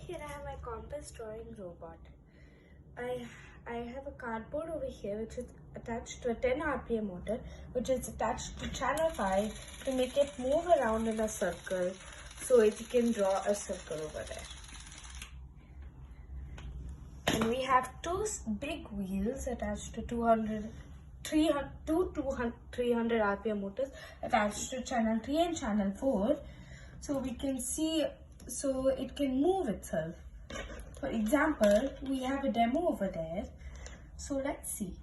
here I have my compass drawing robot. I have a cardboard over here which is attached to a 10 RPM motor, which is attached to channel 5 to make it move around in a circle so it can draw a circle over there. And we have two big wheels attached to 300 RPM motors attached to channel 3 and channel 4, so we can see, so it can move itself. For example, we have a demo over there, so let's see.